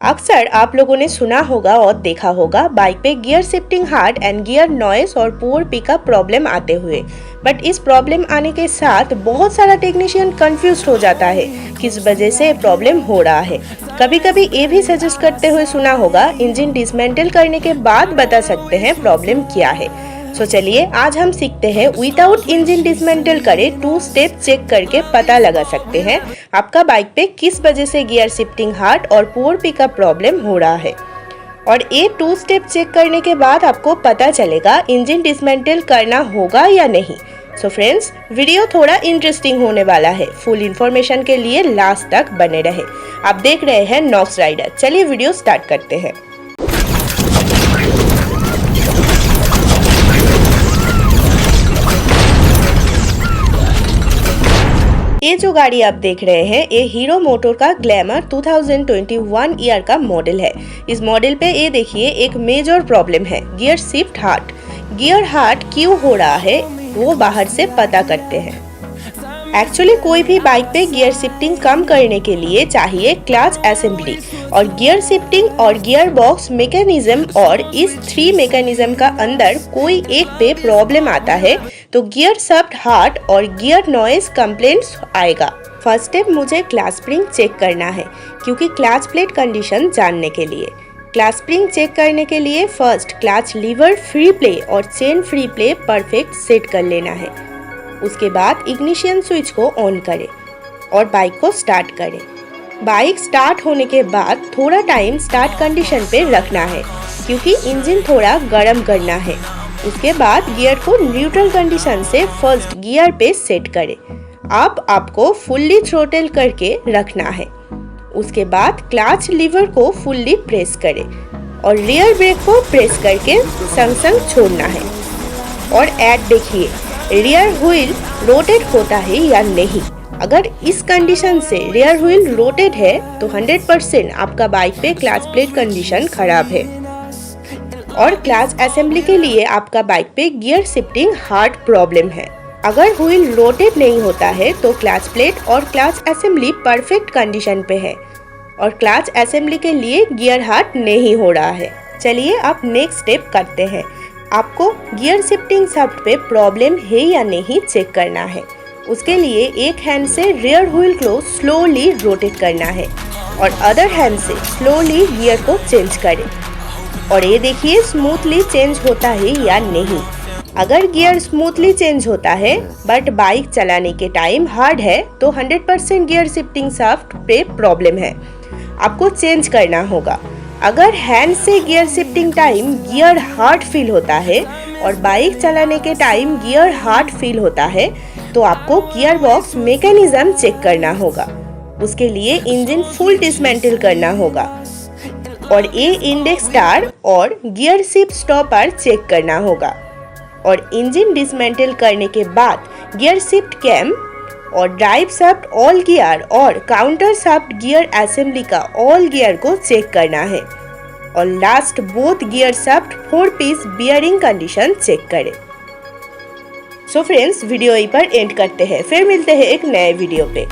अक्सर आप लोगों ने सुना होगा और देखा होगा बाइक पे gear shifting hard and gear noise और पुअर पिकअप प्रॉब्लम आते हुए। बट इस प्रॉब्लम आने के साथ बहुत सारा टेक्नीशियन कंफ्यूज हो जाता है किस वजह से प्रॉब्लम हो रहा है। कभी कभी ये भी सजेस्ट करते हुए सुना होगा इंजन डिसमेंटल करने के बाद बता सकते हैं प्रॉब्लम क्या है। तो चलिए आज हम सीखते हैं विदाउट इंजन डिसमेंटल करे 2 स्टेप चेक करके पता लगा सकते हैं आपका बाइक पे किस वजह से गियर शिफ्टिंग हार्ड और पुअर पिकअप प्रॉब्लम हो रहा है। और ये 2 स्टेप चेक करने के बाद आपको पता चलेगा इंजन डिसमेंटल करना होगा या नहीं। सो फ्रेंड्स, वीडियो थोड़ा इंटरेस्टिंग होने वाला है। फुल इन्फॉर्मेशन के लिए लास्ट तक बने रहे। आप देख रहे हैं नॉक्स राइडर। चलिए वीडियो स्टार्ट करते हैं। ये जो गाड़ी आप देख रहे हैं ये हीरो मोटर का ग्लैमर 2021 ईयर का मॉडल है। इस मॉडल पे ये देखिए एक मेजर प्रॉब्लम है gear shift hard. Gear hard क्यों हो रहा है वो बाहर से पता करते हैं। एक्चुअली कोई भी बाइक पे गियर शिफ्टिंग कम करने के लिए चाहिए क्लच असेंबली और गियर शिफ्टिंग और गियर बॉक्स मैकेनिज्म, और इस 3 मैकेनिज्म का अंदर कोई एक पे प्रॉब्लम आता है तो गियर शिफ्ट हार्ड और गियर नॉइस कंप्लेंट्स आएगा। फर्स्ट स्टेप मुझे क्लच स्प्रिंग चेक करना है क्योंकि क्लच प्लेट कंडीशन जानने के लिए। क्लच स्प्रिंग चेक करने के लिए first clutch lever free play और chain free play perfect set कर लेना है। उसके बाद इग्निशन स्विच को ऑन करें और बाइक को स्टार्ट करें। बाइक स्टार्ट होने के बाद थोड़ा टाइम स्टार्ट कंडीशन पे रखना है क्योंकि इंजन थोड़ा गर्म करना है। उसके बाद गियर को न्यूट्रल कंडीशन से फर्स्ट गियर पे सेट करें। अब आपको फुल्ली थ्रोटल करके रखना है। उसके बाद क्लच लीवर को फुल्ली प्रेस करें और रियर ब्रेक को प्रेस करके संग संग छोड़ना है। और ऐड देखिए रियर व्हील रोटेट होता है या नहीं। अगर इस कंडीशन से रियर व्हील रोटेट है तो 100% आपका बाइक पे क्लच प्लेट कंडीशन खराब है। और क्लच असेंबली के लिए आपका बाइक पे गियर शिफ्टिंग हार्ड प्रॉब्लम है। अगर व्हील रोटेट नहीं होता है तो क्लच प्लेट और क्लच असेंबली परफेक्ट कंडीशन पे है और क्लच असेंबली के लिए गियर हार्ड नहीं हो रहा है। चलिए अब नेक्स्ट स्टेप करते हैं। आपको गियर शिफ्टिंग शाफ्ट पे प्रॉब्लम है या नहीं चेक करना है। उसके लिए एक हैंड से रियर व्हील को स्लोली रोटेट करना है और अदर हैंड से स्लोली गियर को चेंज करें। और ये देखिए स्मूथली चेंज होता है या नहीं। अगर गियर स्मूथली चेंज होता है बट बाइक चलाने के टाइम हार्ड है तो 100% गियर शिफ्टिंग शाफ्ट पे प्रॉब्लम है, आपको चेंज करना होगा। अगर हैंड से gear shifting time gear hard feel होता है और बाइक चलाने के टाइम गियर हार्ड फील होता है तो आपको गियर बॉक्स मैकेनिज्म चेक करना होगा। उसके लिए इंजन फुल डिसमेंटल करना होगा और ये इंडेक्स स्टार और गियर शिफ्ट स्टॉपर चेक करना होगा। और इंजन डिसमेंटल करने के बाद गियर शिफ्ट कैम और ड्राइव शाफ्ट ऑल गियर और काउंटर शाफ्ट गियर असेंबली का ऑल गियर को चेक करना है। और last both gear shaft 4 piece bearing condition check करें। सो फ्रेंड्स, वीडियो यहीं पर एंड करते हैं। फिर मिलते हैं एक नए वीडियो पे।